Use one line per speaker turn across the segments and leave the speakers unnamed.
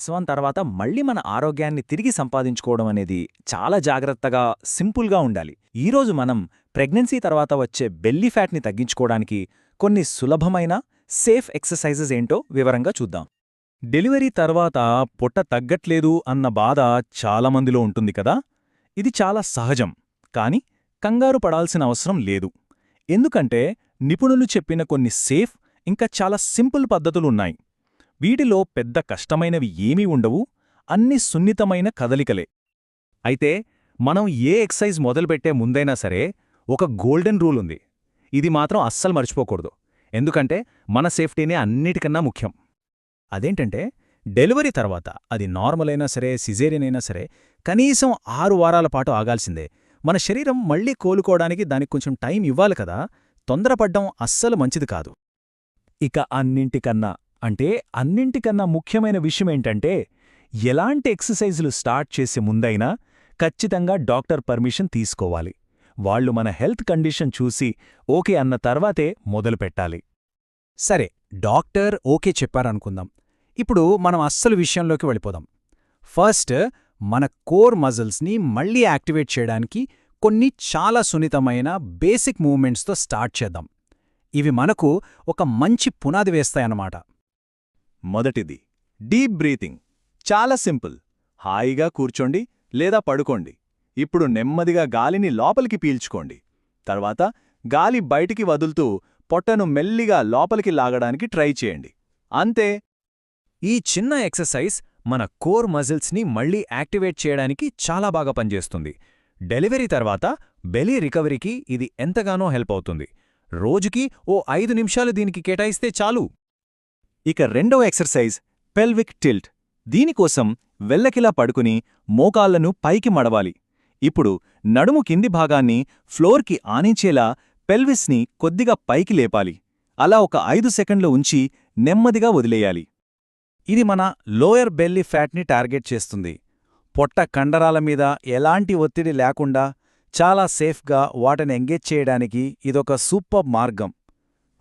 ప్రసవం తర్వాత మళ్ళీ మన ఆరోగ్యాన్ని తిరిగి సంపాదించుకోవడం అనేది చాలా జాగ్రత్తగా, సింపుల్గా ఉండాలి. ఈరోజు మనం ప్రెగ్నెన్సీ తర్వాత వచ్చే బెల్లీ ఫ్యాట్ని తగ్గించుకోవడానికి కొన్ని సులభమైన, సేఫ్ ఎక్సర్సైజెస్ ఏంటో వివరంగా చూద్దాం. డెలివరీ తర్వాత పొట్ట తగ్గట్లేదు అన్న బాధ చాలామందిలో ఉంటుంది కదా. ఇది చాలా సహజం, కానీ కంగారు పడాల్సిన అవసరం లేదు. ఎందుకంటే నిపుణులు చెప్పిన కొన్ని సేఫ్, ఇంకా చాలా సింపుల్ పద్ధతులున్నాయి. వీటిలో పెద్ద కష్టమైనవి ఏమీ ఉండవు, అన్ని సున్నితమైన కదలికలే. అయితే మనం ఏ ఎక్సైజ్ మొదలుపెట్టే ముందైనా సరే ఒక గోల్డెన్ రూల్ ఉంది. ఇది మాత్రం అస్సలు మర్చిపోకూడదు, ఎందుకంటే మన సేఫ్టీనే అన్నిటికన్నా ముఖ్యం. అదేంటంటే డెలివరీ తర్వాత, అది నార్మల్ అయినా సరే, సిజేరియన్ అయినా సరే, కనీసం 6 వారాల పాటు ఆగాల్సిందే. మన శరీరం మళ్లీ కోలుకోవడానికి దానికి కొంచెం టైం ఇవ్వాలి కదా. తొందరపడ్డం అస్సలు మంచిది కాదు. ఇక అన్నింటికన్నా ముఖ్యమైన విషయమేంటంటే, ఎలాంటి ఎక్సర్సైజులు స్టార్ట్ చేసే ముందైనా ఖచ్చితంగా డాక్టర్ పర్మిషన్ తీసుకోవాలి. వాళ్ళు మన హెల్త్ కండిషన్ చూసి ఓకే అన్న తర్వాతే మొదలుపెట్టాలి.
సరే, డాక్టర్ ఓకే చెప్పారనుకుందాం. ఇప్పుడు మనం అస్సలు విషయంలోకి వెళ్ళిపోదాం. ఫస్ట్, మన కోర్ మజిల్స్ని మళ్ళీ యాక్టివేట్ చేయడానికి కొన్ని చాలా సున్నితమైన బేసిక్ మూవ్మెంట్స్తో స్టార్ట్ చేద్దాం. ఇవి మనకు ఒక మంచి పునాది వేస్తాయన్నమాట.
మొదటిది డీప్ బ్రీతింగ్. చాలా సింపుల్. హాయిగా కూర్చోండి లేదా పడుకోండి. ఇప్పుడు నెమ్మదిగా గాలిని లోపలికి పీల్చుకోండి. తర్వాత గాలి బయటికి వదులుతూ పొట్టను మెల్లిగా లోపలికి లాగడానికి ట్రై చేయండి. అంతే.
ఈ చిన్న ఎక్సర్సైజ్ మన కోర్ మజిల్స్ని మళ్ళీ యాక్టివేట్ చేయడానికి చాలా బాగా పనిచేస్తుంది. డెలివరీ తర్వాత బెలీ రికవరీకి ఇది ఎంతగానో హెల్ప్ అవుతుంది. రోజుకి ఓ 5 నిమిషాలు దీనికి కేటాయిస్తే చాలు.
ఇక రెండవ ఎక్సర్సైజ్ పెల్విక్ టిల్ట్. దీనికోసం వెల్లకిలా పడుకుని మోకాళ్లను పైకి మడవాలి. ఇప్పుడు నడుము కింది భాగాన్ని ఫ్లోర్కి ఆనించేలా పెల్విస్ని కొద్దిగా పైకి లేపాలి. అలా ఒక 5 సెకండ్లు ఉంచి నెమ్మదిగా వదిలేయాలి. ఇది మన లోయర్ బెల్లీ ఫ్యాట్ని టార్గెట్ చేస్తుంది. పొట్ట కండరాల మీద ఎలాంటి ఒత్తిడి లేకుండా చాలా సేఫ్గా వాటిని ఎంగేజ్ చేయడానికి ఇదొక సూపర్ మార్గం.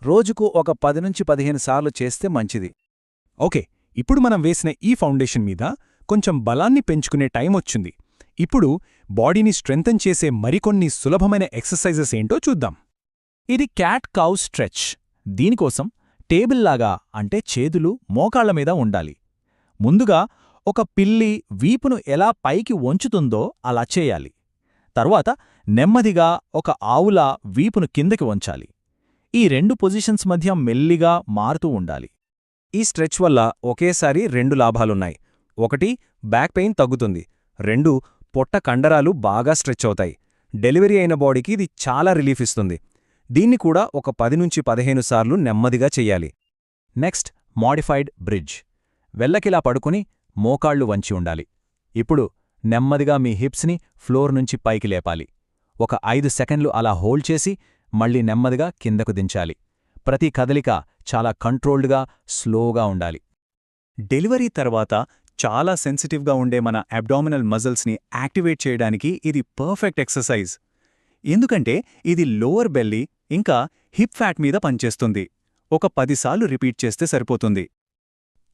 రోజుకు ఒక 10-15 సార్లు చేస్తే మంచిది.
ఓకే, ఇప్పుడు మనం వేసిన ఈ ఫౌండేషన్ మీద కొంచెం బలాన్ని పెంచుకునే టైం వచ్చింది. ఇప్పుడు బాడీని స్ట్రెంథన్ చేసే మరికొన్ని సులభమైన ఎక్సర్సైజెస్ ఏంటో చూద్దాం. ఇది క్యాట్ కౌ స్ట్రెచ్. దీనికోసం టేబుల్లాగా, అంటే చేతులు మోకాళ్ల మీద ఉండాలి. ముందుగా ఒక పిల్లి వీపును ఎలా పైకి వంచుతుందో అలా చేయాలి. తర్వాత నెమ్మదిగా ఒక ఆవులా వీపును కిందకి వంచాలి. ఈ 2 పొజిషన్స్ మధ్య మెల్లిగా మారుతూ ఉండాలి. ఈ స్ట్రెచ్ వల్ల ఒకేసారి 2 లాభాలున్నాయి. 1, బ్యాక్ పెయిన్ తగ్గుతుంది. 2, పొట్ట కండరాలు బాగా స్ట్రెచ్ అవుతాయి. డెలివరీ అయిన బాడీకి ఇది చాలా రిలీఫ్ ఇస్తుంది. దీన్ని కూడా ఒక 10-15 సార్లు నెమ్మదిగా చెయ్యాలి. Next, modified bridge. వెల్లకిలా పడుకుని మోకాళ్లు వంచి ఉండాలి. ఇప్పుడు నెమ్మదిగా మీ హిప్స్ని ఫ్లోర్ నుంచి పైకి లేపాలి. ఒక 5 సెకండ్లు అలా హోల్డ్ చేసి మళ్ళీ నెమ్మదిగా కిందకు దించాలి. ప్రతి కదలిక చాలా కంట్రోల్డ్గా, స్లోగా ఉండాలి. డెలివరీ తర్వాత చాలా సెన్సిటివ్గా ఉండే మన అబ్డామినల్ మజిల్స్ని యాక్టివేట్ చేయడానికి ఇది పర్ఫెక్ట్ ఎక్సర్సైజ్. ఎందుకంటే ఇది లోవర్ బెల్లీ ఇంకా హిప్ ఫ్యాట్ మీద పనిచేస్తుంది. ఒక 10 సార్లు రిపీట్ చేస్తే సరిపోతుంది.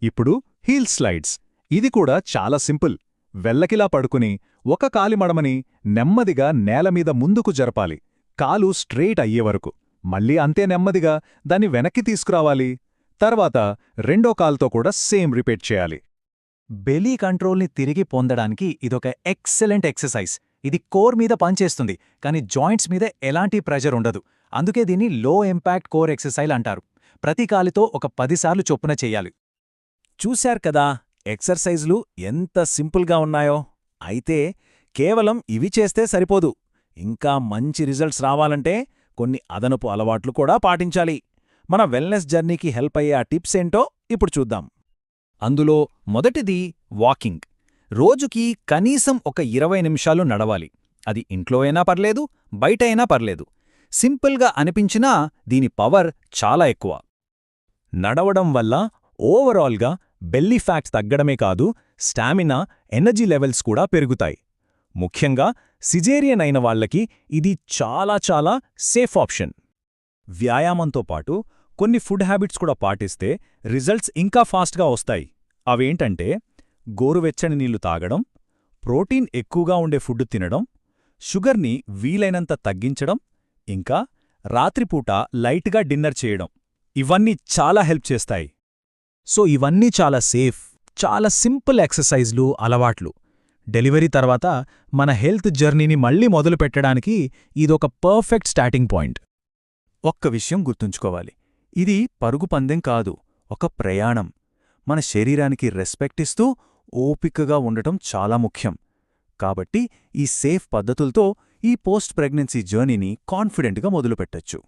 ఇప్పుడు హీల్ స్లైడ్స్. ఇది కూడా చాలా సింపుల్. వెల్లకిలా పడుకుని ఒక కాలి మడమని నెమ్మదిగా నేలమీద ముందుకు జరపాలి, కాలు స్ట్రెయిట్ అయ్యేవరకు. మళ్ళీ అంతే నెమ్మదిగా దాన్ని వెనక్కి తీసుకురావాలి. తర్వాత రెండో కాల్తో కూడా సేమ్ రిపీట్ చేయాలి. బెలీ కంట్రోల్ని తిరిగి పొందడానికి ఇదొక ఎక్సలెంట్ ఎక్సర్సైజ్. ఇది కోర్ మీద పనిచేస్తుంది, కానీ జాయింట్స్ మీద ఎలాంటి ప్రెజర్ ఉండదు. అందుకే దీన్ని లో ఇంపాక్ట్ కోర్ ఎక్సర్సైజ్ అంటారు. ప్రతి కాలితో ఒక 10 సార్లు చొప్పున చెయ్యాలి. చూశారు కదా ఎక్సర్సైజ్లు ఎంత సింపుల్గా ఉన్నాయో. అయితే కేవలం ఇవి చేస్తే సరిపోదు. ఇంకా మంచి రిజల్ట్స్ రావాలంటే కొన్ని అదనపు అలవాట్లు కూడా పాటించాలి. మన వెల్నెస్ జర్నీకి హెల్ప్ అయ్యే ఆ టిప్స్ ఏంటో ఇప్పుడు చూద్దాం. అందులో మొదటిది వాకింగ్. రోజుకి కనీసం ఒక 20 నిమిషాలు నడవాలి. అది ఇంట్లో అయినా పర్లేదు, బయట అయినా పర్లేదు. సింపుల్గా అనిపించినా దీని పవర్ చాలా ఎక్కువ. నడవడం వల్ల ఓవరాల్గా బెల్లీ ఫ్యాట్స్ తగ్గడమే కాదు, స్టామినా, ఎనర్జీ లెవెల్స్ కూడా పెరుగుతాయి. ముఖ్యంగా సిజేరియన్ అయిన వాళ్లకి ఇది చాలా చాలా సేఫ్ ఆప్షన్. వ్యాయామంతో పాటు కొన్ని ఫుడ్ హ్యాబిట్స్ కూడా పాటిస్తే రిజల్ట్స్ ఇంకా ఫాస్ట్గా వస్తాయి. అవేంటంటే
గోరువెచ్చని నీళ్లు తాగడం, ప్రోటీన్ ఎక్కువగా ఉండే ఫుడ్ తినడం, షుగర్ని వీలైనంత తగ్గించడం, ఇంకా రాత్రిపూట లైట్గా డిన్నర్ చేయడం ఇవన్నీ చాలా హెల్ప్ చేస్తాయి.
సో ఇవన్నీ చాలా సేఫ్, చాలా సింపుల్ ఎక్సర్సైజ్లు, అలవాట్లు. డెలివరీ తర్వాత మన హెల్త్ జర్నీని మళ్ళీ మొదలుపెట్టడానికి ఇదొక పర్ఫెక్ట్ స్టార్టింగ్ పాయింట్.
ఒక్క విషయం గుర్తుంచుకోవాలి, ఇది పరుగు పందెం కాదు, ఒక ప్రయాణం. మన శరీరానికి రెస్పెక్ట్ ఇస్తూ ఓపికగా ఉండటం చాలా ముఖ్యం. కాబట్టి ఈ సేఫ్ పద్ధతులతో ఈ పోస్ట్ ప్రెగ్నెన్సీ జర్నీని కాన్ఫిడెంట్గా మొదలుపెట్టొచ్చు.